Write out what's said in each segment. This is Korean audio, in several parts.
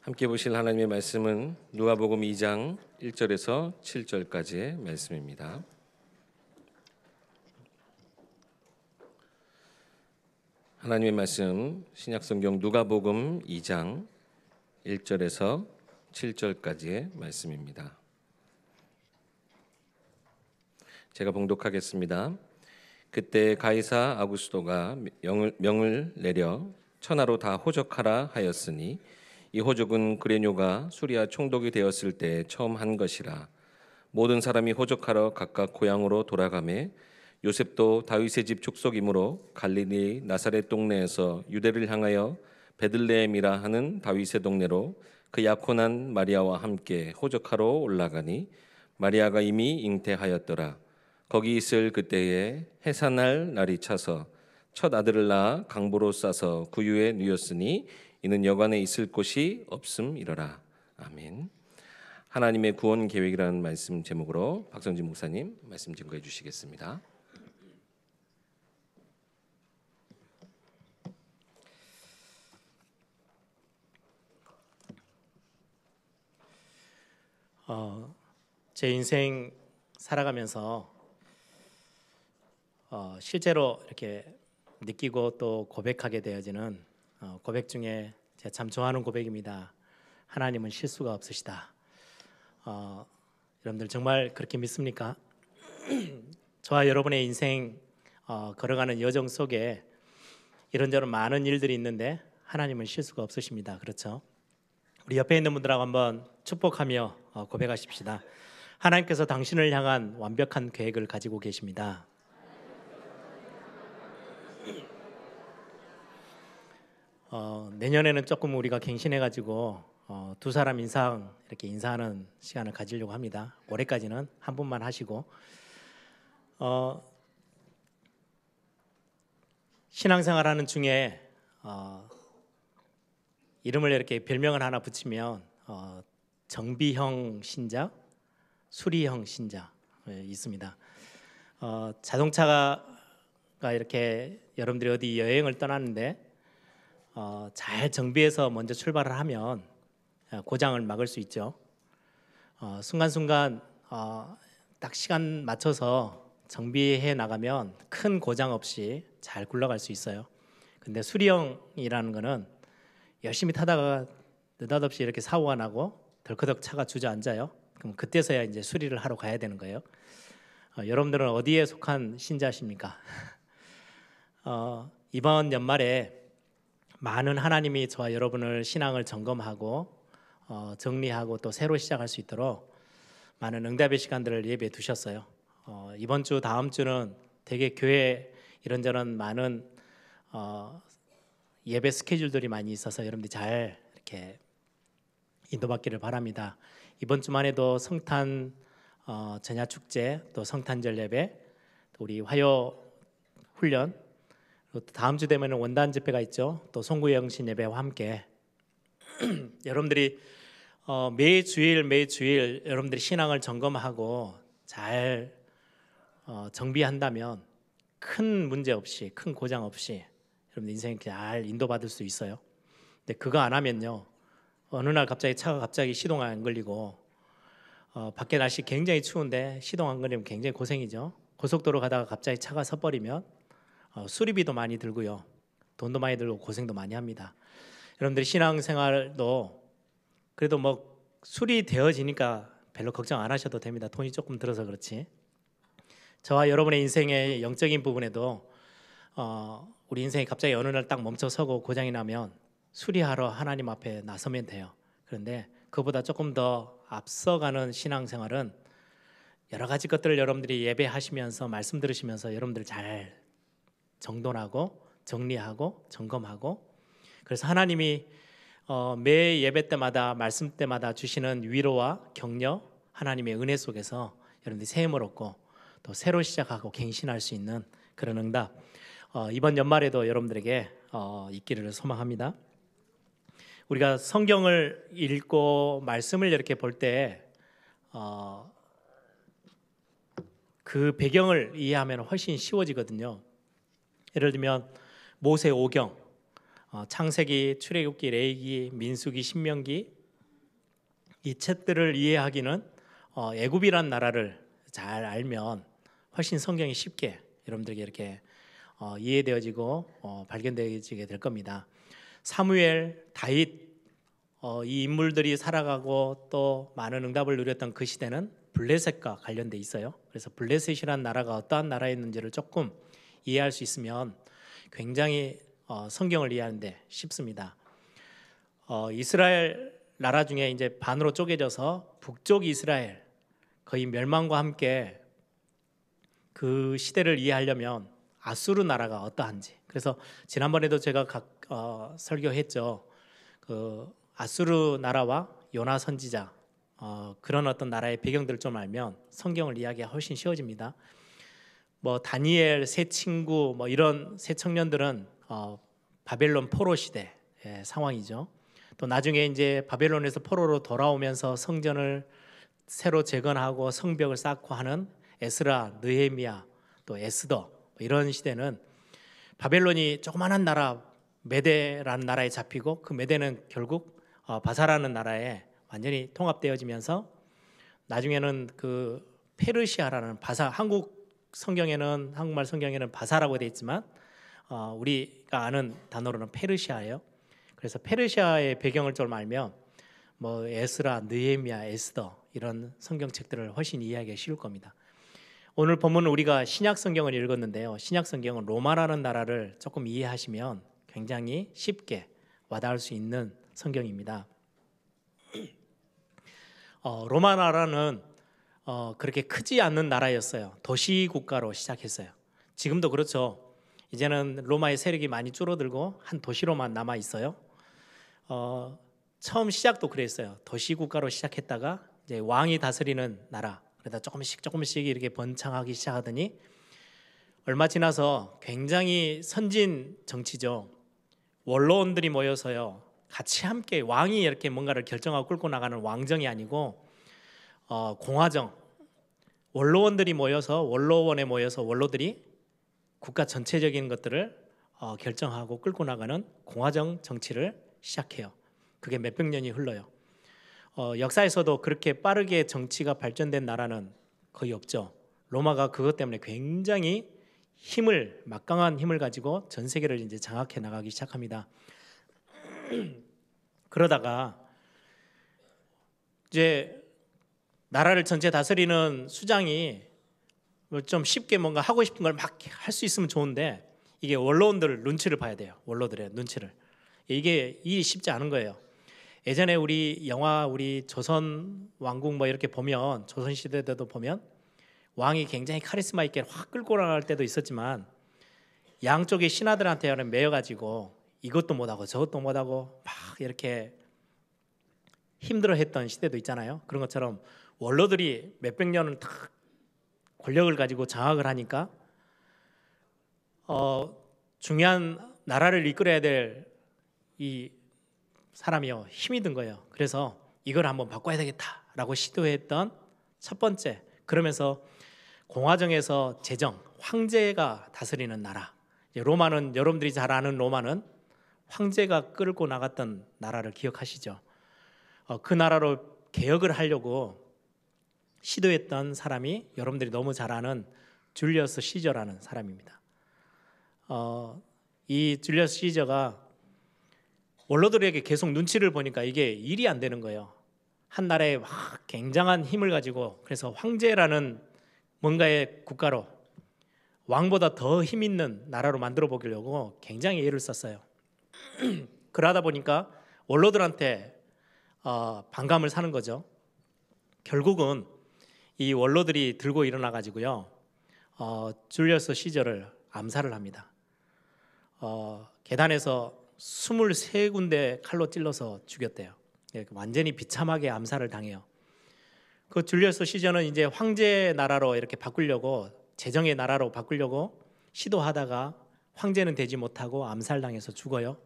함께 보실 하나님의 말씀은 누가복음 2장 1절에서 7절까지의 말씀입니다. 하나님의 말씀 신약성경 누가복음 2장 1절에서 7절까지의 말씀입니다. 제가 봉독하겠습니다. 그때 가이사 아구스도가 명을 내려 천하로 다 호적하라 하였으니 이 호적은 그레뇨가 수리아 총독이 되었을 때 처음 한 것이라. 모든 사람이 호적하러 각각 고향으로 돌아가매 요셉도 다윗의 집 족속이므로 갈릴리 나사렛 동네에서 유대를 향하여 베들레헴이라 하는 다윗의 동네로 그 약혼한 마리아와 함께 호적하러 올라가니 마리아가 이미 잉태하였더라. 거기 있을 그때에 해산할 날이 차서 첫 아들을 낳아 강보로 싸서 구유에 누였으니 이는 여관에 있을 곳이 없음이러라. 아멘. 하나님의 구원 계획이라는 말씀 제목으로 박성진 목사님 말씀 증거해 주시겠습니다. 제 인생 살아가면서 실제로 이렇게 느끼고 또 고백하게 되어지는 고백 중에 제가 참 좋아하는 고백입니다. 하나님은 실수가 없으시다. 여러분들 정말 그렇게 믿습니까? 저와 여러분의 인생 걸어가는 여정 속에 이런저런 많은 일들이 있는데 하나님은 실수가 없으십니다. 그렇죠? 우리 옆에 있는 분들하고 한번 축복하며 고백하십시다. 하나님께서 당신을 향한 완벽한 계획을 가지고 계십니다. 내년에는 조금 우리가 갱신해가지고 두 사람 이렇게 인사하는 시간을 가지려고 합니다. 올해까지는 한 분만 하시고 신앙생활하는 중에 이름을 이렇게 별명을 하나 붙이면 정비형 신자, 수리형 신자 있습니다. 자동차가 이렇게 여러분들이 어디 여행을 떠났는데 잘 정비해서 먼저 출발을 하면 고장을 막을 수 있죠. 순간순간 딱 시간 맞춰서 정비해 나가면 큰 고장 없이 잘 굴러갈 수 있어요. 근데 수리형이라는 거는 열심히 타다가 느닷없이 이렇게 사고가 나고 덜커덕 차가 주저앉아요. 그럼 그때서야 이제 수리를 하러 가야 되는 거예요. 여러분들은 어디에 속한 신자십니까? 이번 연말에 많은 하나님이 저와 여러분을 신앙을 점검하고 정리하고 또 새로 시작할 수 있도록 많은 응답의 시간들을 예배해 두셨어요. 이번 주 다음 주는 되게 교회 이런저런 많은 예배 스케줄들이 많이 있어서 여러분들이 잘 이렇게 인도받기를 바랍니다. 이번 주만 해도 성탄 전야축제, 또 성탄절 예배, 또 우리 화요 훈련, 또 다음 주 되면 원단 집회가 있죠. 또 송구영신 예배와 함께 여러분들이 매주일 여러분들이 신앙을 점검하고 잘 정비한다면 큰 문제 없이, 큰 고장 없이 여러분들 인생이 잘 인도받을 수 있어요. 근데 그거 안 하면요, 어느 날 갑자기 차가 갑자기 시동 안 걸리고 밖에 날씨 굉장히 추운데 시동 안 걸리면 굉장히 고생이죠. 고속도로 가다가 갑자기 차가 서버리면 수리비도 많이 들고요, 돈도 많이 들고 고생도 많이 합니다. 여러분들이 신앙생활도 그래도 뭐 수리되어지니까 별로 걱정 안 하셔도 됩니다. 돈이 조금 들어서 그렇지. 저와 여러분의 인생의 영적인 부분에도 우리 인생이 갑자기 어느 날 딱 멈춰서고 고장이 나면 수리하러 하나님 앞에 나서면 돼요. 그런데 그보다 조금 더 앞서가는 신앙생활은 여러 가지 것들을 여러분들이 예배하시면서 말씀 들으시면서 여러분들 잘 정돈하고 정리하고 점검하고, 그래서 하나님이 매 예배 때마다 말씀 때마다 주시는 위로와 격려, 하나님의 은혜 속에서 여러분들이 새 힘을 얻고 또 새로 시작하고 갱신할 수 있는 그런 응답 이번 연말에도 여러분들에게 있기를 소망합니다. 우리가 성경을 읽고 말씀을 이렇게 볼 때 그 배경을 이해하면 훨씬 쉬워지거든요. 예를 들면 모세 오경, 창세기, 출애굽기, 레위기, 민수기, 신명기, 이 책들을 이해하기는 애굽이란 나라를 잘 알면 훨씬 성경이 쉽게 여러분들에게 이렇게 이해되어지고 발견되어지게 될 겁니다. 사무엘, 다윗 이 인물들이 살아가고 또 많은 응답을 누렸던 그 시대는 블레셋과 관련돼 있어요. 그래서 블레셋이란 나라가 어떠한 나라였는지를 조금 이해할 수 있으면 굉장히 성경을 이해하는데 쉽습니다. 이스라엘 나라 중에 이제 반으로 쪼개져서 북쪽 이스라엘 거의 멸망과 함께 그 시대를 이해하려면 아수르 나라가 어떠한지. 그래서 지난번에도 제가 설교했죠. 그 아수르 나라와 요나 선지자 그런 어떤 나라의 배경들을 좀 알면 성경을 이해하기가 훨씬 쉬워집니다. 뭐 다니엘 세 친구 뭐 이런 세 청년들은 바벨론 포로 시대 상황이죠. 또 나중에 이제 바벨론에서 포로로 돌아오면서 성전을 새로 재건하고 성벽을 쌓고 하는 에스라, 느헤미야, 또 에스더 이런 시대는 바벨론이 조그마한 나라 메대라는 나라에 잡히고 그 메대는 결국 바사라는 나라에 완전히 통합되어지면서 나중에는 그 페르시아라는 바사 한국말 성경에는 바사라고 되어 있지만 우리가 아는 단어로는 페르시아예요. 그래서 페르시아의 배경을 좀 알면 뭐 에스라, 느헤미야, 에스더 이런 성경책들을 훨씬 이해하기가 쉬울 겁니다. 오늘 본문은 우리가 신약 성경을 읽었는데요. 신약 성경은 로마라는 나라를 조금 이해하시면 굉장히 쉽게 와닿을 수 있는 성경입니다. 로마 나라는 그렇게 크지 않는 나라였어요. 도시 국가로 시작했어요. 지금도 그렇죠. 이제는 로마의 세력이 많이 줄어들고 한 도시로만 남아 있어요. 처음 시작도 그랬어요. 도시 국가로 시작했다가 이제 왕이 다스리는 나라. 그러다 조금씩 이렇게 번창하기 시작하더니 얼마 지나서 굉장히 선진 정치죠. 원로원들이 모여서요. 같이 함께 왕이 이렇게 뭔가를 결정하고 끌고 나가는 왕정이 아니고 공화정. 원로원들이 모여서 원로원에 모여서 원로들이 국가 전체적인 것들을 결정하고 끌고 나가는 공화정 정치를 시작해요. 그게 몇백 년이 흘러요. 역사에서도 그렇게 빠르게 정치가 발전된 나라는 거의 없죠. 로마가 그것 때문에 굉장히 막강한 힘을 가지고 전 세계를 이제 장악해 나가기 시작합니다. 그러다가 이제 나라를 전체 다스리는 수장이 좀 쉽게 뭔가 하고 싶은 걸 막 할 수 있으면 좋은데 이게 원로원들 눈치를 봐야 돼요. 원로들의 눈치를. 이게 일이 쉽지 않은 거예요. 예전에 우리 조선 왕국 뭐 이렇게 보면 조선 시대 때도 보면 왕이 굉장히 카리스마 있게 확 끌고 나갈 때도 있었지만 양쪽의 신하들한테 매여가지고 이것도 못하고 저것도 못하고 막 이렇게 힘들어했던 시대도 있잖아요. 그런 것처럼 원로들이 몇백 년을 다 권력을 가지고 장악을 하니까 중요한 나라를 이끌어야 될 이 사람이요 힘이 든 거예요. 그래서 이걸 한번 바꿔야 되겠다라고 시도했던 첫 번째. 그러면서 공화정에서 황제가 다스리는 나라. 로마는 여러분들이 잘 아는 로마는 황제가 끌고 나갔던 나라를 기억하시죠? 그 나라로 개혁을 하려고 시도했던 사람이 여러분들이 너무 잘 아는 줄리어스 시저라는 사람입니다. 이 줄리어스 시저가 원로들에게 계속 눈치를 보니까 이게 일이 안 되는 거예요. 한 나라에 막 굉장한 힘을 가지고 그래서 황제라는 뭔가의 국가로 왕보다 더 힘 있는 나라로 만들어 보려고 굉장히 애를 썼어요. 그러다 보니까 원로들한테 반감을 사는 거죠. 결국은 이 원로들이 들고 일어나 가지고요 줄리어스 시저를 암살을 합니다. 계단에서 23군데 칼로 찔러서 죽였대요. 완전히 비참하게 암살을 당해요. 그 줄리어스 시저는 이제 황제 나라로 이렇게 바꾸려고 제정의 나라로 바꾸려고 시도하다가 황제는 되지 못하고 암살당해서 죽어요.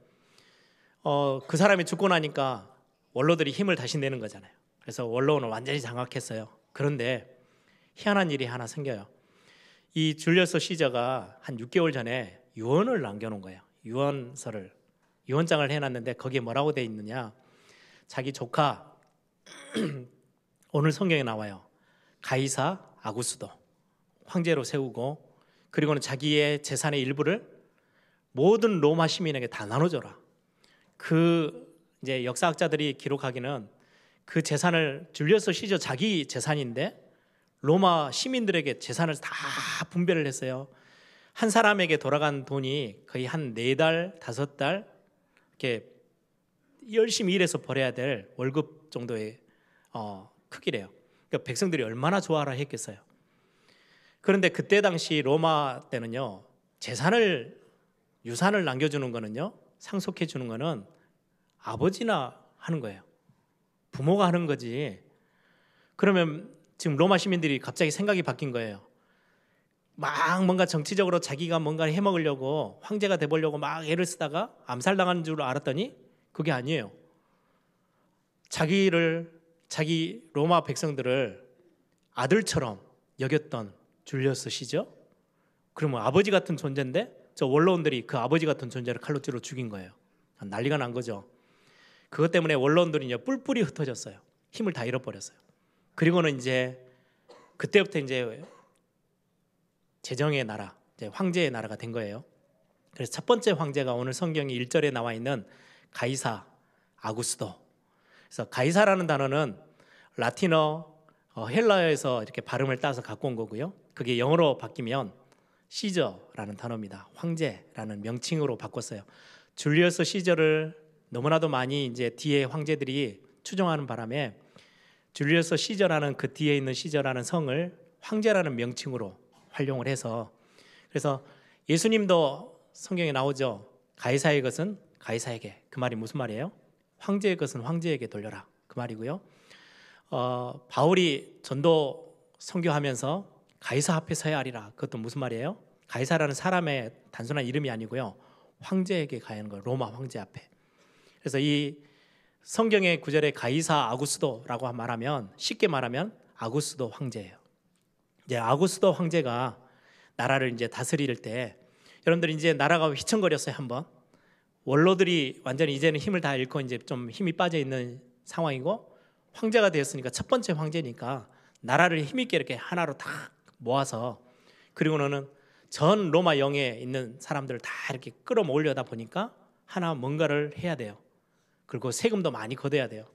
그 사람이 죽고 나니까 원로들이 힘을 다시 내는 거잖아요. 그래서 원로원을 완전히 장악했어요. 그런데 희한한 일이 하나 생겨요. 이 줄리어스 시저가 한 6개월 전에 유언을 남겨놓은 거예요. 유언장을 해놨는데 거기에 뭐라고 돼 있느냐? 자기 조카 오늘 성경에 나와요. 가이사 아구스도 황제로 세우고, 그리고는 자기의 재산의 일부를 모든 로마 시민에게 다 나눠줘라. 그 이제 역사학자들이 기록하기는 그 재산을 줄리어스 시저 자기 재산인데 로마 시민들에게 재산을 다 분배를 했어요. 한 사람에게 돌아간 돈이 거의 한 4달, 5달 이렇게 열심히 일해서 벌어야 될 월급 정도의 크기래요. 그러니까 백성들이 얼마나 좋아라 했겠어요. 그런데 그때 당시 로마 때는요, 유산을 남겨주는 거는요, 상속해 주는 거는 아버지나 하는 거예요. 부모가 하는 거지. 그러면 지금 로마 시민들이 갑자기 생각이 바뀐 거예요. 막 뭔가 정치적으로 자기가 뭔가를 해먹으려고 황제가 돼보려고 막 애를 쓰다가 암살당하는 줄 알았더니 그게 아니에요. 자기 로마 백성들을 아들처럼 여겼던 줄리어스 시저, 그러면 아버지 같은 존재인데 저 원로원들이 그 아버지 같은 존재를 칼로 찔러 죽인 거예요. 난리가 난 거죠. 그것 때문에 원로원들이 이제 뿔뿔이 흩어졌어요. 힘을 다 잃어버렸어요. 그리고는 이제 그때부터 이제 재정의 나라, 이제 황제의 나라가 된 거예요. 그래서 첫 번째 황제가 오늘 성경이 1절에 나와 있는 가이사 아구스도. 그래서 가이사라는 단어는 라틴어, 헬라어에서 이렇게 발음을 따서 갖고 온 거고요. 그게 영어로 바뀌면 시저라는 단어입니다. 황제라는 명칭으로 바꿨어요. 줄리어스 시저를 너무나도 많이 이제 뒤에 황제들이 추종하는 바람에 줄리어스 시저라는 그 뒤에 있는 시저라는 성을 황제라는 명칭으로 활용을 해서, 그래서 예수님도 성경에 나오죠. 가이사의 것은 가이사에게. 그 말이 무슨 말이에요? 황제의 것은 황제에게 돌려라. 그 말이고요. 바울이 전도 선교하면서 가이사 앞에 서야 하리라. 그것도 무슨 말이에요? 가이사라는 사람의 단순한 이름이 아니고요, 황제에게 가야 하는 거예요. 로마 황제 앞에. 그래서 이 성경의 구절에 가이사 아구스도라고 말하면, 쉽게 말하면 아구스도 황제예요. 이제 아구스도 황제가 나라를 이제 다스릴 때, 여러분들 이제 나라가 휘청거렸어요. 한번 원로들이 완전히 이제는 힘을 다 잃고 이제 좀 힘이 빠져 있는 상황이고, 황제가 되었으니까 첫 번째 황제니까 나라를 힘있게 이렇게 하나로 다 모아서, 그리고는 전 로마 영에 있는 사람들을 다 이렇게 끌어모으려다 보니까 하나 뭔가를 해야 돼요. 그리고 세금도 많이 걷어야 돼요.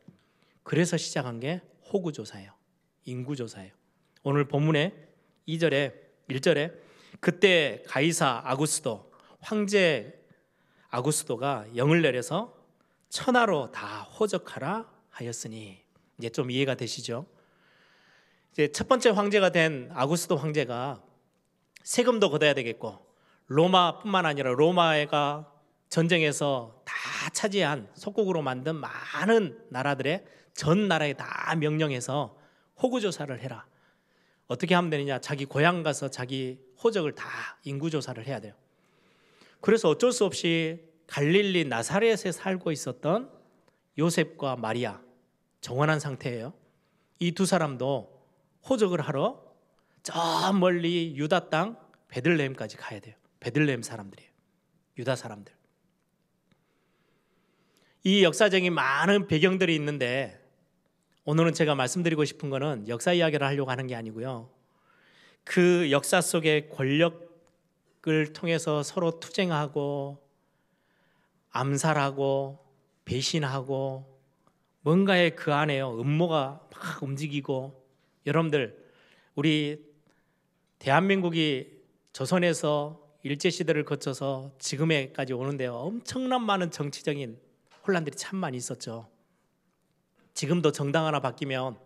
그래서 시작한 게 호구조사예요. 인구조사예요. 오늘 본문에 1절에 그때 가이사 아구스도, 황제 아구스도가 영을 내려서 천하로 다 호적하라 하였으니, 이제 좀 이해가 되시죠? 이제 첫 번째 황제가 된 아구스도 황제가 세금도 걷어야 되겠고, 로마뿐만 아니라 로마가 전쟁에서 다 차지한 속국으로 만든 많은 나라들의 전 나라에 다 명령해서 호구조사를 해라. 어떻게 하면 되느냐? 자기 고향 가서 자기 호적을 다 인구조사를 해야 돼요. 그래서 어쩔 수 없이 갈릴리 나사렛에 살고 있었던 요셉과 마리아, 정원한 상태예요. 이 두 사람도 호적을 하러 저 멀리 유다 땅 베들레헴까지 가야 돼요. 베들레헴 사람들이에요. 유다 사람들. 이 역사적인 많은 배경들이 있는데, 오늘은 제가 말씀드리고 싶은 거는 역사 이야기를 하려고 하는 게 아니고요, 그 역사 속의 권력을 통해서 서로 투쟁하고 암살하고 배신하고 뭔가의 그 안에요 음모가 막 움직이고, 여러분들 우리 대한민국이 조선에서 일제시대를 거쳐서 지금에까지 오는데요, 엄청난 많은 정치적인 혼란들이 참 많이 있었죠. 지금도 정당 하나 바뀌면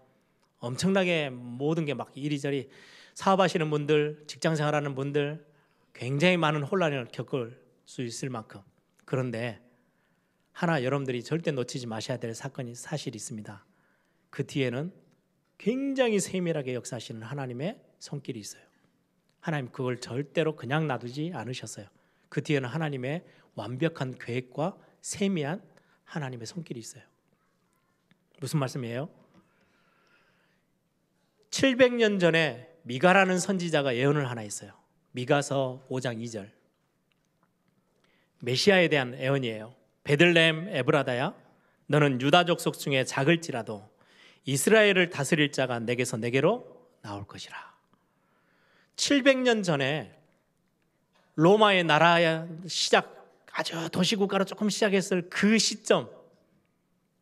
엄청나게 모든 게 막 이리저리, 사업하시는 분들, 직장생활하는 분들 굉장히 많은 혼란을 겪을 수 있을 만큼. 그런데 하나 여러분들이 절대 놓치지 마셔야 될 사실이 있습니다. 그 뒤에는 굉장히 세밀하게 역사하시는 하나님의 손길이 있어요. 하나님 그걸 절대로 그냥 놔두지 않으셨어요. 그 뒤에는 하나님의 완벽한 계획과 세미한 하나님의 손길이 있어요. 무슨 말씀이에요? 700년 전에 미가라는 선지자가 예언을 하나 했어요. 미가서 5장 2절. 메시아에 대한 예언이에요. 베들레헴 에브라다야, 너는 유다 족속 중에 작을지라도 이스라엘을 다스릴 자가 내게서 내게로 나올 것이라. 700년 전에 로마의 나라의 시작, 아주 도시국가로 조금 시작했을 그 시점,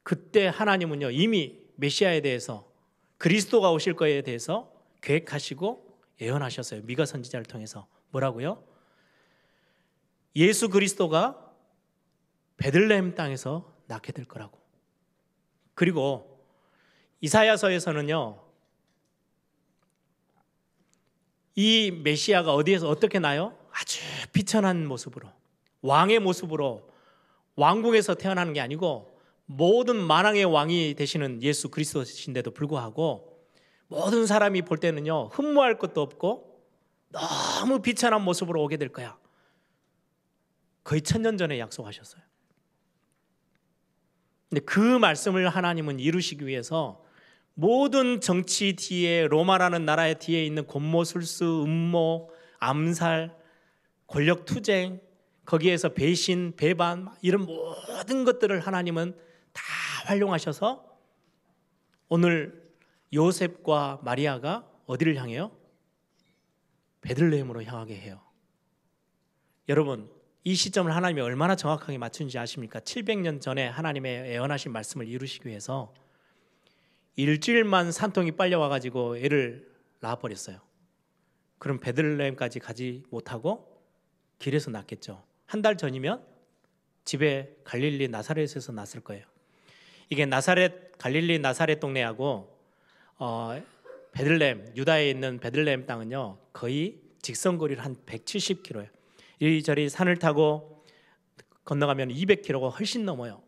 그때 하나님은요 이미 메시아에 대해서, 그리스도가 오실 거에 대해서 계획하시고 예언하셨어요. 미가 선지자를 통해서. 뭐라고요? 예수 그리스도가 베들레헴 땅에서 낳게 될 거라고. 그리고 이사야서에서는요 이 메시아가 어디에서 어떻게 나요? 아주 비천한 모습으로, 왕의 모습으로, 왕궁에서 태어나는 게 아니고 모든 만왕의 왕이 되시는 예수 그리스도신데도 불구하고 모든 사람이 볼 때는요 흠모할 것도 없고 너무 비천한 모습으로 오게 될 거야. 거의 1000년 전에 약속하셨어요. 근데 그 말씀을 하나님은 이루시기 위해서 모든 정치 뒤에, 로마라는 나라의 뒤에 있는 권모술수, 음모, 암살, 권력 투쟁, 거기에서 배신, 배반, 이런 모든 것들을 하나님은 다 활용하셔서 오늘 요셉과 마리아가 어디를 향해요? 베들레헴으로 향하게 해요. 여러분, 이 시점을 하나님이 얼마나 정확하게 맞춘지 아십니까? 700년 전에 하나님의 예언하신 말씀을 이루시기 위해서 일주일만 산통이 빨려와가지고 애를 낳아버렸어요. 그럼 베들레헴까지 가지 못하고 길에서 낳겠죠. 한 달 전이면 집에 갈릴리 나사렛에서 낳았을 거예요. 이게 나사렛, 갈릴리 나사렛 동네하고 베들레헴, 유다에 있는 베들레헴 땅은요 거의 직선거리를 한 170km예요. 이리저리 산을 타고 건너가면 200km가 훨씬 넘어요.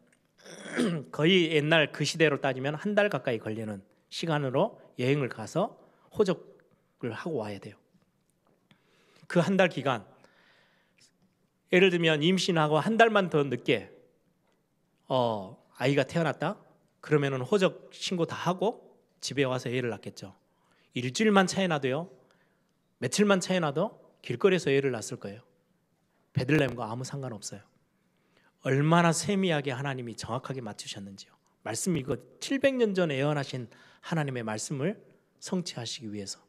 거의 옛날 그 시대로 따지면 한 달 가까이 걸리는 시간으로 여행을 가서 호적을 하고 와야 돼요. 그 한 달 기간, 예를 들면 임신하고 한 달만 더 늦게 아이가 태어났다? 그러면은 호적 신고 다 하고 집에 와서 애를 낳겠죠. 일주일만 차이 나도요, 며칠만 차이 나도 길거리에서 애를 낳았을 거예요. 베들레헴과 아무 상관없어요. 얼마나 세미하게 하나님이 정확하게 맞추셨는지요. 말씀, 이거 700년 전에 예언하신 하나님의 말씀을 성취하시기 위해서.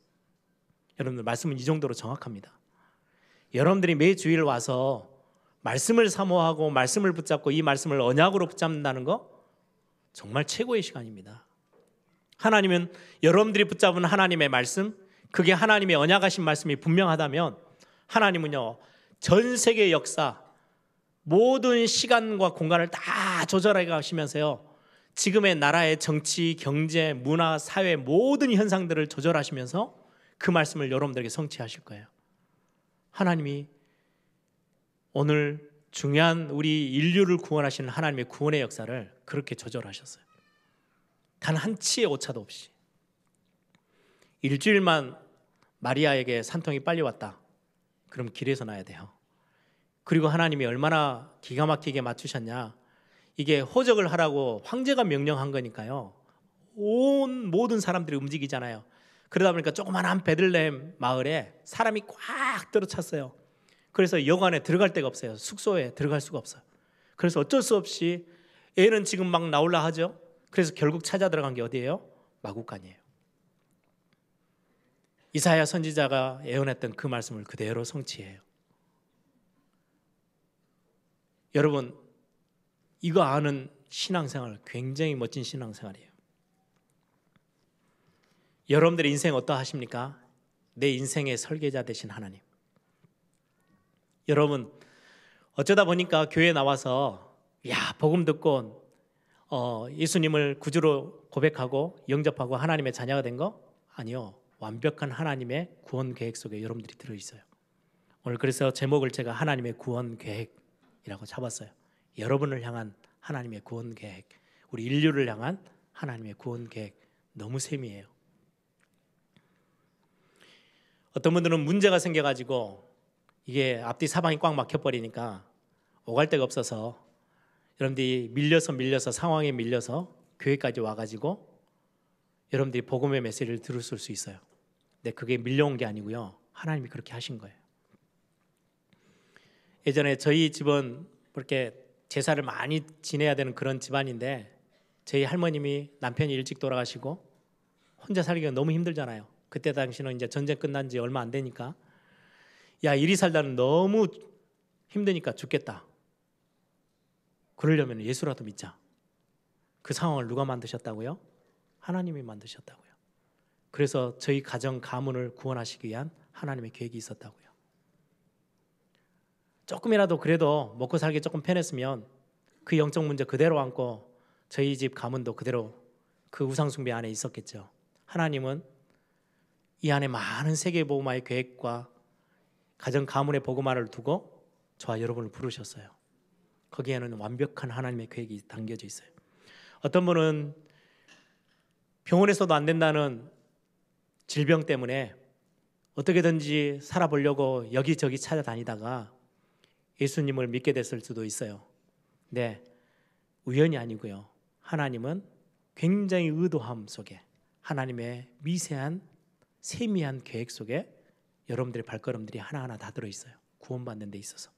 여러분들, 말씀은 이 정도로 정확합니다. 여러분들이 매 주일 와서 말씀을 사모하고 말씀을 붙잡고 이 말씀을 언약으로 붙잡는다는 거 정말 최고의 시간입니다. 하나님은 여러분들이 붙잡은 하나님의 말씀, 그게 하나님의 언약하신 말씀이 분명하다면 하나님은요 전 세계 역사, 모든 시간과 공간을 다 조절해 가시면서요 지금의 나라의 정치, 경제, 문화, 사회 모든 현상들을 조절하시면서 그 말씀을 여러분들에게 성취하실 거예요. 하나님이 오늘 중요한 우리 인류를 구원하시는 하나님의 구원의 역사를 그렇게 조절하셨어요. 단 한 치의 오차도 없이. 일주일만 마리아에게 산통이 빨리 왔다. 그럼 길에서 나야 돼요. 그리고 하나님이 얼마나 기가 막히게 맞추셨냐. 이게 호적을 하라고 황제가 명령한 거니까요. 온 모든 사람들이 움직이잖아요. 그러다 보니까 조그마한 베들레헴 마을에 사람이 꽉 들어찼어요. 그래서 여관에 들어갈 데가 없어요. 숙소에 들어갈 수가 없어요. 그래서 어쩔 수 없이 애는 지금 막 나올라 하죠. 그래서 결국 찾아 들어간 게 어디예요? 마구간이에요. 이사야 선지자가 예언했던 그 말씀을 그대로 성취해요. 여러분, 이거 아는 신앙생활 굉장히 멋진 신앙생활이에요. 여러분들의 인생 어떠하십니까? 내 인생의 설계자 되신 하나님. 여러분, 어쩌다 보니까 교회에 나와서 복음 듣고 예수님을 구주로 고백하고 영접하고 하나님의 자녀가 된 거? 아니요. 완벽한 하나님의 구원 계획 속에 여러분들이 들어있어요. 오늘 그래서 제목을 제가 하나님의 구원 계획이라고 잡았어요. 여러분을 향한 하나님의 구원 계획, 우리 인류를 향한 하나님의 구원 계획, 너무 세미해요. 어떤 분들은 문제가 생겨가지고 이게 앞뒤 사방이 꽉 막혀버리니까 오갈 데가 없어서 여러분들이 밀려서 상황에 밀려서 교회까지 와가지고 여러분들이 복음의 메시지를 들었을 수 있어요. 근데 그게 밀려온 게 아니고요. 하나님이 그렇게 하신 거예요. 예전에 저희 집은 그렇게 제사를 많이 지내야 되는 그런 집안인데 저희 할머님이 남편이 일찍 돌아가시고 혼자 살기가 너무 힘들잖아요. 그때 당시는 이제 전쟁 끝난 지 얼마 안 되니까 야, 이리 살다는 너무 힘드니까 죽겠다. 그러려면 예수라도 믿자. 그 상황을 누가 만드셨다고요? 하나님이 만드셨다고요. 그래서 저희 가정 가문을 구원하시기 위한 하나님의 계획이 있었다고요. 조금이라도 그래도 먹고 살기 조금 편했으면 그 영적 문제 그대로 안고 저희 집 가문도 그대로 그 우상 숭배 안에 있었겠죠. 하나님은 이 안에 많은 세계 복음화의 계획과 가정 가문의 복음화를 두고 저와 여러분을 부르셨어요. 거기에는 완벽한 하나님의 계획이 담겨져 있어요. 어떤 분은 병원에서도 안 된다는 질병 때문에 어떻게든지 살아보려고 여기저기 찾아다니다가 예수님을 믿게 됐을 수도 있어요. 네, 우연이 아니고요. 하나님은 굉장히 의도함 속에 하나님의 미세한 세미한 계획 속에 여러분들의 발걸음들이 하나하나 다 들어있어요. 구원받는 데 있어서.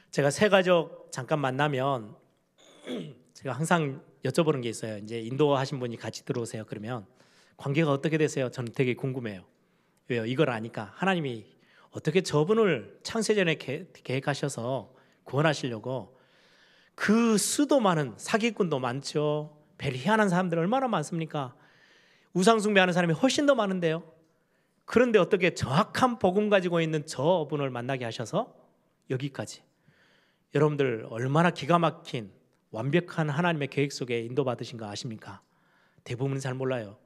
제가 새 가족 잠깐 만나면 제가 항상 여쭤보는 게 있어요. 이제 인도하신 분이 같이 들어오세요. 그러면 관계가 어떻게 되세요? 저는 되게 궁금해요. 왜요? 이걸 아니까 하나님이 어떻게 저분을 창세전에 계획하셔서 구원하시려고 그 수도 많은 사기꾼도 많죠. 벨 희한한 사람들 얼마나 많습니까? 우상 숭배하는 사람이 훨씬 더 많은데요. 그런데 어떻게 정확한 복음 가지고 있는 저분을 만나게 하셔서 여기까지 여러분들 얼마나 기가 막힌 완벽한 하나님의 계획 속에 인도받으신 거 아십니까? 대부분은 잘 몰라요.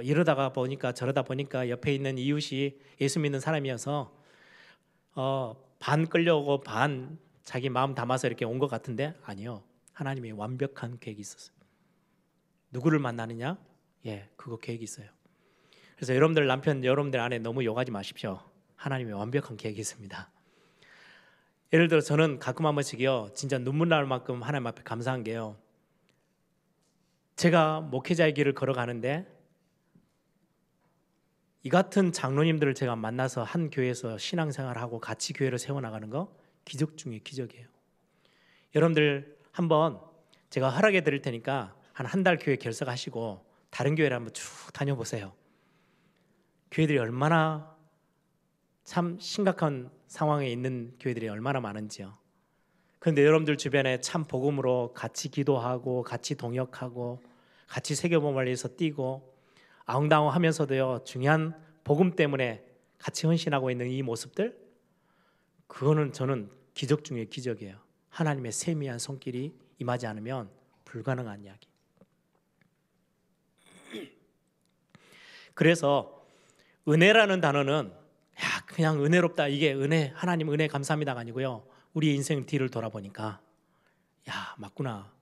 이러다가 보니까 저러다 보니까 옆에 있는 이웃이 예수 믿는 사람이어서 반 끌려오고 반 자기 마음 담아서 이렇게 온 것 같은데 아니요. 하나님의 완벽한 계획이 있었어요. 누구를 만나느냐? 예, 그거 계획이 있어요. 그래서 여러분들 남편 여러분들 안에 너무 욕하지 마십시오. 하나님의 완벽한 계획이 있습니다. 예를 들어 저는 가끔 한 번씩요 진짜 눈물 날 만큼 하나님 앞에 감사한 게요. 제가 목회자의 길을 걸어가는데 이 같은 장로님들을 제가 만나서 한 교회에서 신앙생활하고 같이 교회를 세워나가는 거 기적 중에 기적이에요. 여러분들 한번 제가 허락해 드릴 테니까 한 달 교회 결석하시고 다른 교회를 한번 쭉 다녀보세요. 교회들이 얼마나 참 심각한 상황에 있는 교회들이 얼마나 많은지요. 그런데 여러분들 주변에 참 복음으로 같이 기도하고 같이 동역하고 같이 세계복음을 위해서 뛰고 아웅다웅하면서도요 중요한 복음 때문에 같이 헌신하고 있는 이 모습들, 그거는 저는 기적 중에 기적이에요. 하나님의 세미한 손길이 임하지 않으면 불가능한 이야기. 그래서 은혜라는 단어는 야 그냥 은혜롭다, 이게 은혜, 하나님 은혜 감사합니다가 아니고요. 우리 인생 뒤를 돌아보니까 야 맞구나,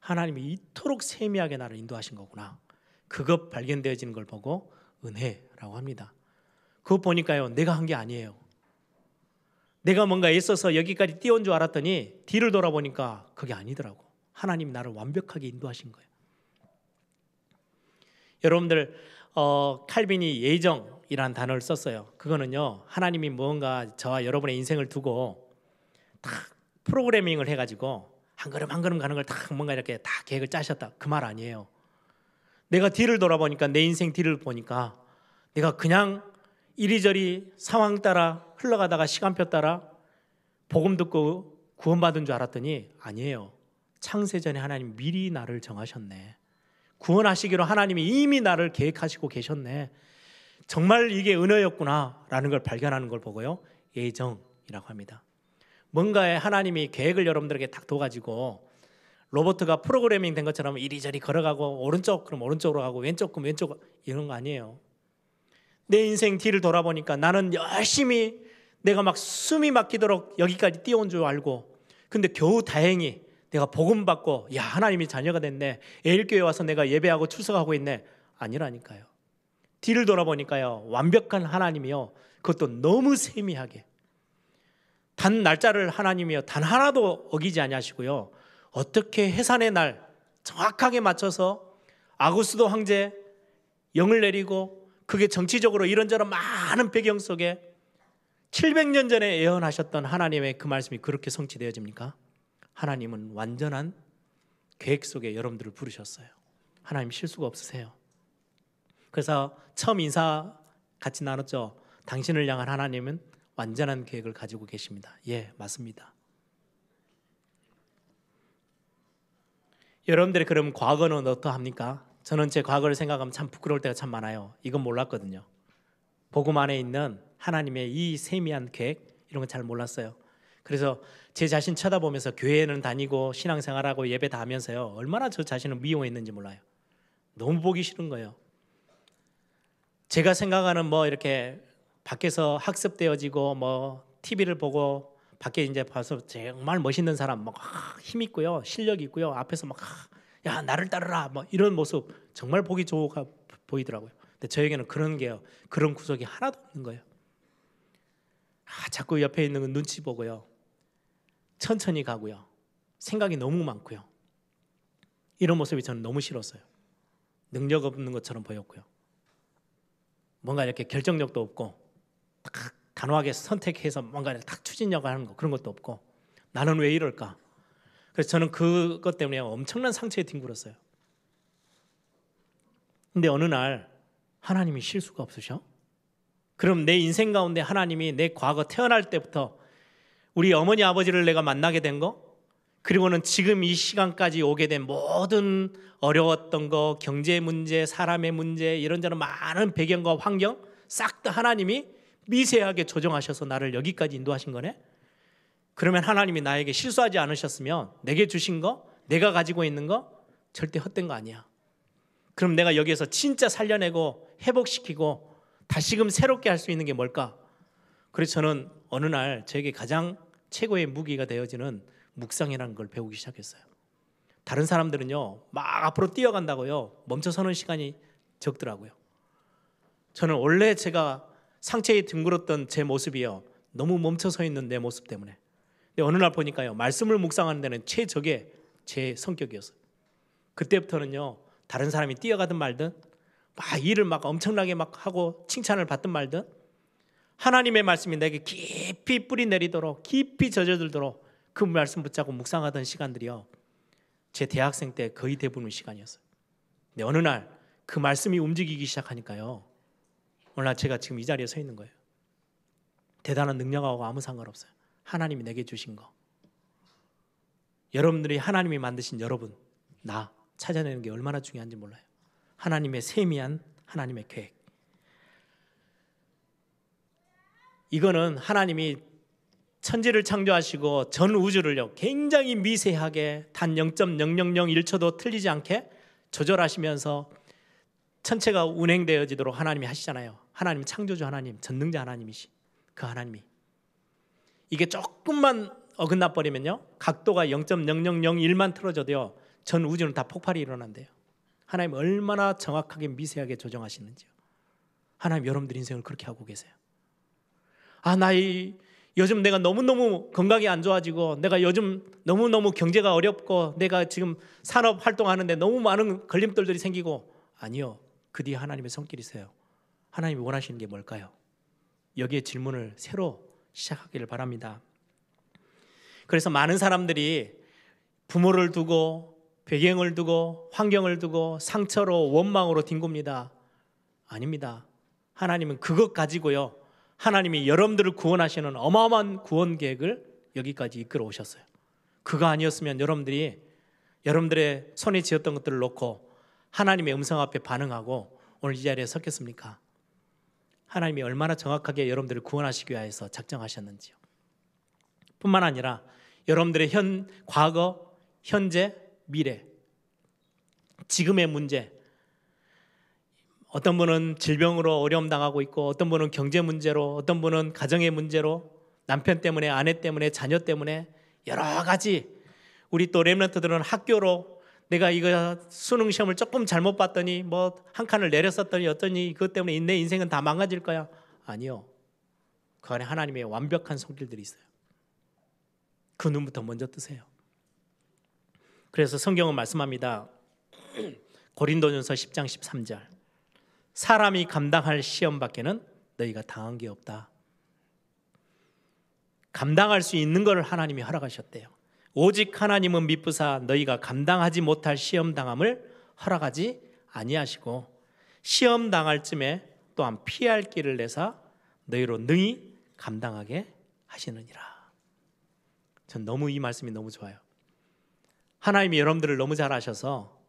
하나님이 이토록 세미하게 나를 인도하신 거구나, 그것 발견되어지는 걸 보고 은혜라고 합니다. 그거 보니까요 내가 한 게 아니에요. 내가 뭔가 애써서 여기까지 띄운 줄 알았더니 뒤를 돌아보니까 그게 아니더라고. 하나님이 나를 완벽하게 인도하신 거예요. 여러분들 칼빈이 예정이라는 단어를 썼어요. 그거는요 하나님이 뭔가 저와 여러분의 인생을 두고 딱 프로그래밍을 해가지고 한 걸음 한 걸음 가는 걸 딱 뭔가 이렇게 다 계획을 짜셨다, 그 말 아니에요. 내가 뒤를 돌아보니까, 내 인생 뒤를 보니까 내가 그냥 이리저리 상황 따라 흘러가다가 시간표 따라 복음 듣고 구원받은 줄 알았더니 아니에요. 창세전에 하나님 미리 나를 정하셨네. 구원하시기로 하나님이 이미 나를 계획하시고 계셨네. 정말 이게 은혜였구나 라는 걸 발견하는 걸 보고요 예정이라고 합니다. 뭔가에 하나님이 계획을 여러분들에게 딱 둬가지고 로봇가 프로그래밍 된 것처럼 이리저리 걸어가고 오른쪽 그럼 오른쪽으로 가고 왼쪽 그럼 왼쪽, 이런 거 아니에요. 내 인생 뒤를 돌아보니까 나는 열심히 내가 막 숨이 막히도록 여기까지 뛰어온 줄 알고, 근데 겨우 다행히 내가 복음 받고 야 하나님이 자녀가 됐네, 에일교회 와서 내가 예배하고 출석하고 있네, 아니라니까요. 뒤를 돌아보니까요 완벽한 하나님이요, 그것도 너무 세미하게 단 날짜를 하나님이요 단 하나도 어기지 아니하시고요, 어떻게 해산의 날 정확하게 맞춰서 아구스도 황제 영을 내리고 그게 정치적으로 이런저런 많은 배경 속에 700년 전에 예언하셨던 하나님의 그 말씀이 그렇게 성취되어집니까? 하나님은 완전한 계획 속에 여러분들을 부르셨어요. 하나님 실수가 없으세요. 그래서 처음 인사 같이 나눴죠. 당신을 향한 하나님은 완전한 계획을 가지고 계십니다. 예, 맞습니다. 여러분들의 그럼 과거는 어떠합니까? 저는 제 과거를 생각하면 참 부끄러울 때가 참 많아요. 이건 몰랐거든요. 복음 안에 있는 하나님의 이 세미한 계획, 이런 건 잘 몰랐어요. 그래서 제 자신 쳐다보면서 교회는 다니고 신앙생활하고 예배 다 하면서요, 얼마나 저 자신을 미워했는지 몰라요. 너무 보기 싫은 거예요. 제가 생각하는 뭐 이렇게 밖에서 학습되어지고 뭐 TV를 보고 밖에 이제 봐서 정말 멋있는 사람, 막 힘 있고요, 실력 있고요, 앞에서 막 야 나를 따르라 뭐 이런 모습 정말 보기 좋아 보이더라고요. 근데 저에게는 그런 구석이 하나도 없는 거예요. 자꾸 옆에 있는 건 눈치 보고요, 천천히 가고요, 생각이 너무 많고요. 이런 모습이 저는 너무 싫었어요. 능력 없는 것처럼 보였고요. 뭔가 이렇게 결정력도 없고 딱 단호하게 선택해서 뭔가 딱 추진력을 하는 거, 그런 것도 없고, 나는 왜 이럴까? 그래서 저는 그것 때문에 엄청난 상처에 뒹굴었어요. 근데 어느 날 하나님이 실수가 없으셔? 그럼 내 인생 가운데 하나님이 내 과거 태어날 때부터 우리 어머니 아버지를 내가 만나게 된 거, 그리고는 지금 이 시간까지 오게 된 모든 어려웠던 거, 경제 문제, 사람의 문제, 이런저런 많은 배경과 환경 싹 다 하나님이 미세하게 조정하셔서 나를 여기까지 인도하신 거네. 그러면 하나님이 나에게 실수하지 않으셨으면 내게 주신 거, 내가 가지고 있는 거 절대 헛된 거 아니야. 그럼 내가 여기에서 진짜 살려내고 회복시키고 다시금 새롭게 할 수 있는 게 뭘까? 그래서 저는 어느 날 저에게 가장 최고의 무기가 되어지는 묵상이라는 걸 배우기 시작했어요. 다른 사람들은요, 막 앞으로 뛰어간다고요, 멈춰서는 시간이 적더라고요. 저는 원래 제가 상처에 뒹굴었던 제 모습이요, 너무 멈춰서 있는 내 모습 때문에. 근데 어느 날 보니까요, 말씀을 묵상하는 데는 최적의 제 성격이었어요. 그때부터는요, 다른 사람이 뛰어가든 말든, 막 일을 막 엄청나게 막 하고 칭찬을 받든 말든, 하나님의 말씀이 내게 깊이 뿌리 내리도록, 깊이 젖어들도록 그 말씀 붙잡고 묵상하던 시간들이요, 제 대학생 때 거의 대부분 시간이었어요. 근데 어느 날 그 말씀이 움직이기 시작하니까요, 오늘 제가 지금 이 자리에 서 있는 거예요. 대단한 능력하고 아무 상관없어요. 하나님이 내게 주신 거, 여러분들이 하나님이 만드신 여러분, 나 찾아내는 게 얼마나 중요한지 몰라요. 하나님의 세미한 하나님의 계획, 이거는 하나님이 천지를 창조하시고 전 우주를요, 굉장히 미세하게 단 0.0001초도 틀리지 않게 조절하시면서 천체가 운행되어지도록 하나님이 하시잖아요. 하나님 창조주 하나님, 전능자 하나님이시 그 하나님이, 이게 조금만 어긋나 버리면요, 각도가 0.0001만 틀어져도요, 전 우주는 다 폭발이 일어난대요. 하나님 얼마나 정확하게 미세하게 조정하시는지요. 하나님 여러분들 인생을 그렇게 하고 계세요. 요즘 내가 너무너무 건강이 안 좋아지고, 내가 요즘 너무너무 경제가 어렵고, 내가 지금 산업 활동하는데 너무 많은 걸림돌들이 생기고, 아니요, 그 뒤에 하나님의 손길이세요. 하나님이 원하시는 게 뭘까요? 여기에 질문을 새로 시작하기를 바랍니다. 그래서 많은 사람들이 부모를 두고, 배경을 두고, 환경을 두고 상처로 원망으로 뒹굽니다. 아닙니다. 하나님은 그것 가지고요, 하나님이 여러분들을 구원하시는 어마어마한 구원 계획을 여기까지 이끌어 오셨어요. 그거 아니었으면 여러분들이 여러분들의 손에 쥐었던 것들을 놓고 하나님의 음성 앞에 반응하고 오늘 이 자리에 섰겠습니까? 하나님이 얼마나 정확하게 여러분들을 구원하시기 위해서 작정하셨는지요. 뿐만 아니라 여러분들의 과거, 현재, 미래, 지금의 문제, 어떤 분은 질병으로 어려움 당하고 있고, 어떤 분은 경제 문제로, 어떤 분은 가정의 문제로, 남편 때문에, 아내 때문에, 자녀 때문에 여러 가지, 우리 또 렘넌트들은 학교로 내가 이거 수능 시험을 조금 잘못 봤더니 뭐 한 칸을 내렸었더니 어떠니 그것 때문에 내 인생은 다 망가질 거야. 아니요, 그 안에 하나님의 완벽한 손길들이 있어요. 그 눈부터 먼저 뜨세요. 그래서 성경은 말씀합니다. 고린도전서 10장 13절, 사람이 감당할 시험밖에는 너희가 당한 게 없다. 감당할 수 있는 걸 하나님이 허락하셨대요. 오직 하나님은 미쁘사 너희가 감당하지 못할 시험 당함을 허락하지 아니하시고 시험 당할 쯤에 또한 피할 길을 내사 너희로 능히 감당하게 하시느니라. 전 너무 이 말씀이 너무 좋아요. 하나님이 여러분들을 너무 잘 아셔서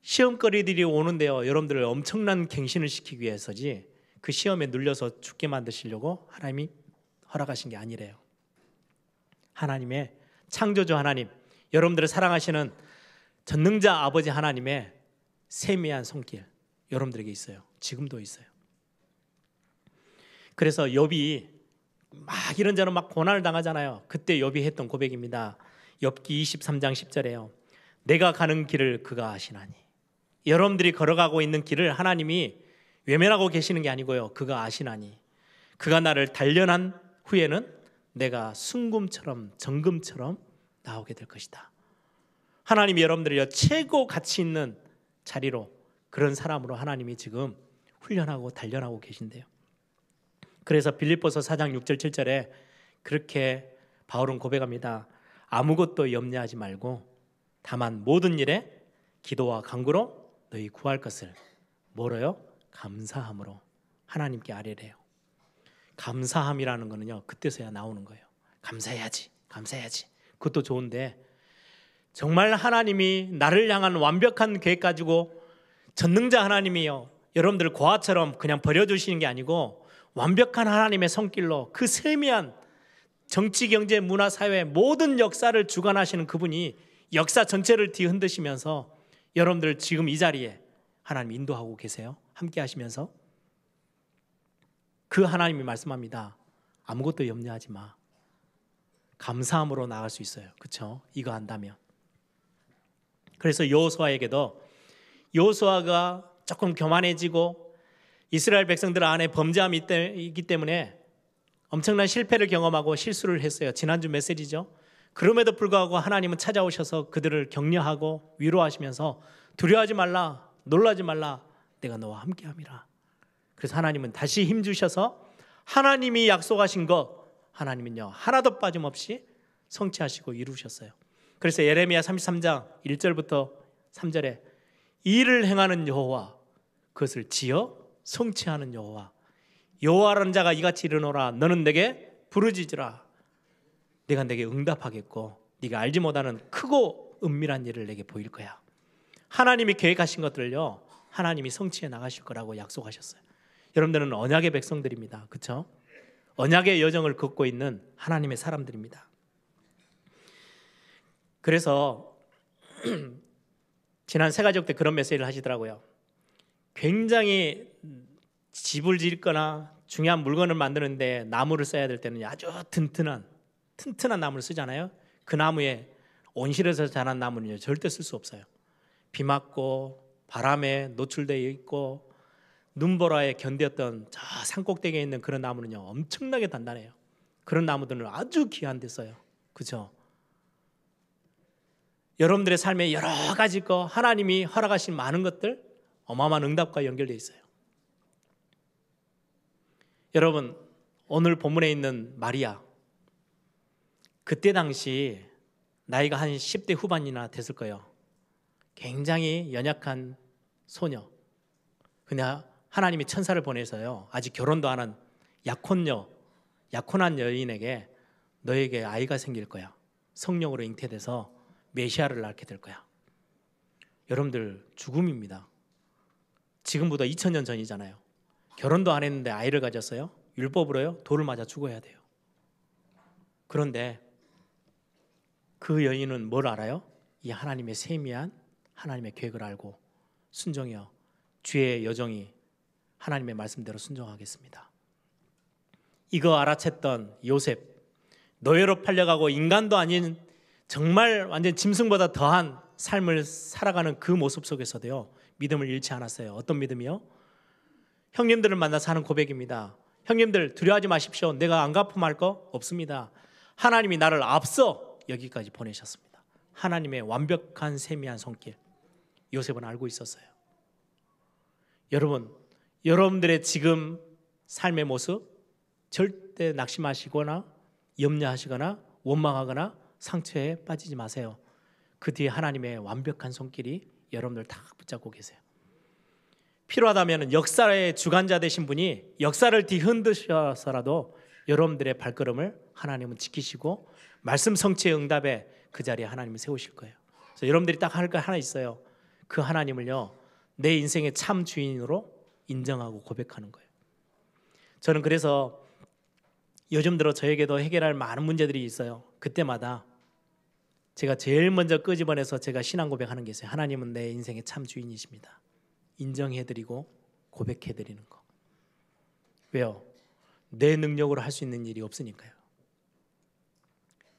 시험거리들이 오는데요, 여러분들을 엄청난 갱신을 시키기 위해서지 그 시험에 눌려서 죽게 만드시려고 하나님이 허락하신 게 아니래요. 하나님의 창조주 하나님, 여러분들을 사랑하시는 전능자 아버지 하나님의 세미한 손길 여러분들에게 있어요. 지금도 있어요. 그래서 욥이 막 이런저런 막 고난을 당하잖아요. 그때 욥이 했던 고백입니다. 욥기 23장 10절에요. 내가 가는 길을 그가 아시나니. 여러분들이 걸어가고 있는 길을 하나님이 외면하고 계시는 게 아니고요, 그가 아시나니. 그가 나를 단련한 후에는 내가 순금처럼 정금처럼 나오게 될 것이다. 하나님이 여러분들을 최고 가치 있는 자리로, 그런 사람으로 하나님이 지금 훈련하고 단련하고 계신데요. 그래서 빌립보서 4장 6절 7절에 그렇게 바울은 고백합니다. 아무것도 염려하지 말고 다만 모든 일에 기도와 간구로 너희 구할 것을 뭐로요? 감사함으로 하나님께 아뢰래요. 감사함이라는 거는요, 그때서야 나오는 거예요. 감사해야지, 감사해야지. 그것도 좋은데 정말 하나님이 나를 향한 완벽한 계획 가지고 전능자 하나님이요, 여러분들 고아처럼 그냥 버려주시는 게 아니고 완벽한 하나님의 손길로 그 세미한 정치, 경제, 문화, 사회 모든 역사를 주관하시는 그분이 역사 전체를 뒤흔드시면서 여러분들 지금 이 자리에 하나님 인도하고 계세요. 함께 하시면서 그 하나님이 말씀합니다. 아무것도 염려하지 마. 감사함으로 나갈 수 있어요. 그렇죠? 이거 한다면. 그래서 여호수아에게도, 여호수아가 조금 교만해지고 이스라엘 백성들 안에 범죄함이 있기 때문에 엄청난 실패를 경험하고 실수를 했어요. 지난주 메시지죠. 그럼에도 불구하고 하나님은 찾아오셔서 그들을 격려하고 위로하시면서 두려워하지 말라, 놀라지 말라, 내가 너와 함께함이라. 그래서 하나님은 다시 힘주셔서 하나님이 약속하신 것 하나님은요 하나도 빠짐없이 성취하시고 이루셨어요. 그래서 예레미야 33장 1절부터 3절에 일을 행하는 여호와, 그것을 지어 성취하는 여호와, 여호와라는 자가 이같이 이르노라. 너는 내게 부르짖으라. 내가 내게 응답하겠고 네가 알지 못하는 크고 은밀한 일을 내게 보일 거야. 하나님이 계획하신 것들을요 하나님이 성취해 나가실 거라고 약속하셨어요. 여러분들은 언약의 백성들입니다. 그렇죠? 언약의 여정을 걷고 있는 하나님의 사람들입니다. 그래서 지난 새가족 때 그런 메시지를 하시더라고요. 굉장히 집을 짓거나 중요한 물건을 만드는데 나무를 써야 될 때는 아주 튼튼한 나무를 쓰잖아요. 그 나무에 온실에서 자란 나무는 절대 쓸 수 없어요. 비 맞고 바람에 노출되어 있고 눈보라에 견뎠던 저 산꼭대기에 있는 그런 나무는요 엄청나게 단단해요. 그런 나무들은 아주 귀한 데 써요. 그렇죠? 여러분들의 삶에 여러 가지 거 하나님이 허락하신 많은 것들 어마어마한 응답과 연결되어 있어요. 여러분, 오늘 본문에 있는 마리아, 그때 당시 나이가 한 10대 후반이나 됐을 거예요. 굉장히 연약한 소녀. 근데 하나님이 천사를 보내서요 아직 결혼도 안 한 약혼한 여인에게 너에게 아이가 생길 거야. 성령으로 잉태돼서 메시아를 낳게 될 거야. 여러분들 죽음입니다. 지금보다 2000년 전이잖아요. 결혼도 안 했는데 아이를 가졌어요. 율법으로요 돌을 맞아 죽어야 돼요. 그런데 그 여인은 뭘 알아요? 이 하나님의 세미한 하나님의 계획을 알고 순종해요. 주의 여정이 하나님의 말씀대로 순종하겠습니다. 이거 알아챘던 요셉, 노예로 팔려가고 인간도 아닌 정말 완전 짐승보다 더한 삶을 살아가는 그 모습 속에서도요 믿음을 잃지 않았어요. 어떤 믿음이요? 형님들을 만나서 하는 고백입니다. 형님들 두려워하지 마십시오. 내가 안 갚음할 거 없습니다. 하나님이 나를 앞서 여기까지 보내셨습니다. 하나님의 완벽한 세미한 손길 요셉은 알고 있었어요. 여러분, 여러분들의 지금 삶의 모습 절대 낙심하시거나 염려하시거나 원망하거나 상처에 빠지지 마세요. 그 뒤에 하나님의 완벽한 손길이 여러분들 다 붙잡고 계세요. 필요하다면 역사의 주관자 되신 분이 역사를 뒤흔드셔서라도 여러분들의 발걸음을 하나님은 지키시고 말씀 성취의 응답에 그 자리에 하나님을 세우실 거예요. 그래서 여러분들이 딱 할 거 하나 있어요. 그 하나님을요, 내 인생의 참 주인으로 인정하고 고백하는 거예요. 저는 그래서 요즘 들어 저에게도 해결할 많은 문제들이 있어요. 그때마다 제가 제일 먼저 끄집어내서 제가 신앙 고백하는 게 있어요. 하나님은 내 인생의 참 주인이십니다. 인정해드리고 고백해드리는 거. 왜요? 내 능력으로 할 수 있는 일이 없으니까요.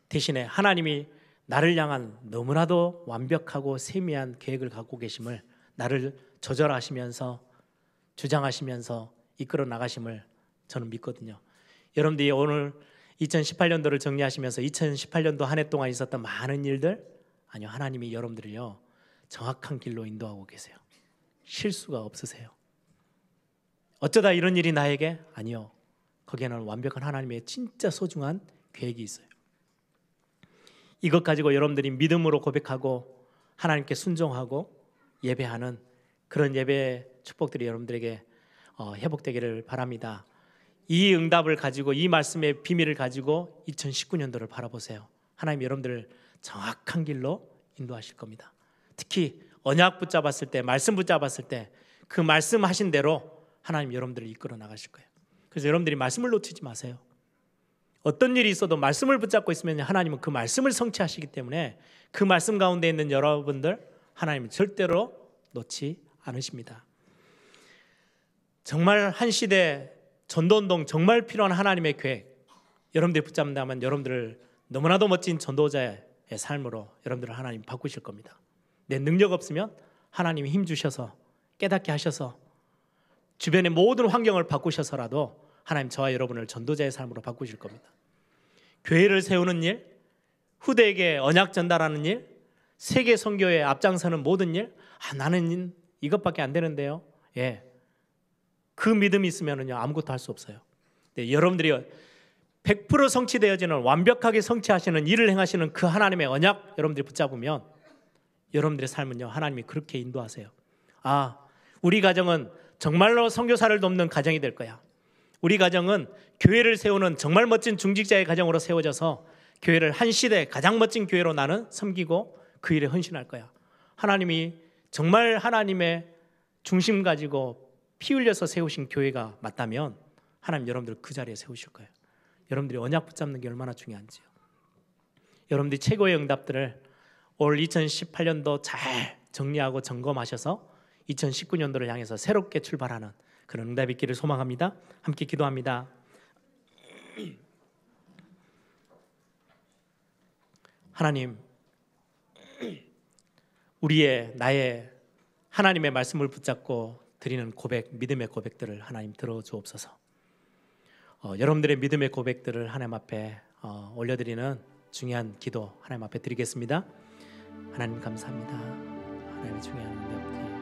대신에 하나님이 나를 향한 너무나도 완벽하고 세미한 계획을 갖고 계심을, 나를 조절하시면서 주장하시면서 이끌어 나가심을 저는 믿거든요. 여러분들이 오늘 2018년도를 정리하시면서 2018년도 한 해 동안 있었던 많은 일들, 아니요, 하나님이 여러분들을요 정확한 길로 인도하고 계세요. 실수가 없으세요. 어쩌다 이런 일이 나에게? 아니요, 거기에는 완벽한 하나님의 진짜 소중한 계획이 있어요. 이것 가지고 여러분들이 믿음으로 고백하고 하나님께 순종하고 예배하는 그런 예배 축복들이 여러분들에게 회복되기를 바랍니다. 이 응답을 가지고, 이 말씀의 비밀을 가지고 2019년도를 바라보세요. 하나님 여러분들을 정확한 길로 인도하실 겁니다. 특히 언약 붙잡았을 때, 말씀 붙잡았을 때 그 말씀하신 대로 하나님 여러분들을 이끌어 나가실 거예요. 그래서 여러분들이 말씀을 놓치지 마세요. 어떤 일이 있어도 말씀을 붙잡고 있으면 하나님은 그 말씀을 성취하시기 때문에 그 말씀 가운데 있는 여러분들 하나님은 절대로 놓지 않으십니다. 정말 한 시대 전도운동 정말 필요한 하나님의 계획, 여러분들이 붙잡는다면 여러분들을 너무나도 멋진 전도자의 삶으로 여러분들을 하나님 바꾸실 겁니다. 내 능력 없으면 하나님이 힘 주셔서 깨닫게 하셔서 주변의 모든 환경을 바꾸셔서라도 하나님 저와 여러분을 전도자의 삶으로 바꾸실 겁니다. 교회를 세우는 일, 후대에게 언약 전달하는 일, 세계 선교에 앞장서는 모든 일, 나는 이것밖에 안 되는데요. 예, 그 믿음이 있으면요 아무것도 할 수 없어요. 네, 여러분들이 100% 성취되어지는, 완벽하게 성취하시는 일을 행하시는 그 하나님의 언약 여러분들이 붙잡으면 여러분들의 삶은요 하나님이 그렇게 인도하세요. 우리 가정은 정말로 선교사를 돕는 가정이 될 거야. 우리 가정은 교회를 세우는 정말 멋진 중직자의 가정으로 세워져서 교회를 한 시대 가장 멋진 교회로 나는 섬기고 그 일에 헌신할 거야. 하나님이 정말 하나님의 중심 가지고 피 흘려서 세우신 교회가 맞다면 하나님 여러분들 그 자리에 세우실 거예요. 여러분들이 언약 붙잡는 게 얼마나 중요한지요. 여러분들이 최고의 응답들을 올 2018년도 잘 정리하고 점검하셔서 2019년도를 향해서 새롭게 출발하는 그런 응답이 있기를 소망합니다. 함께 기도합니다. 하나님, 나의 하나님의 말씀을 붙잡고 드리는 고백, 믿음의 고백들을 하나님 들어주옵소서. 여러분들의 믿음의 고백들을 하나님 앞에 올려드리는 중요한 기도 하나님 앞에 드리겠습니다. 하나님 감사합니다. 하나님의 중요한 응답들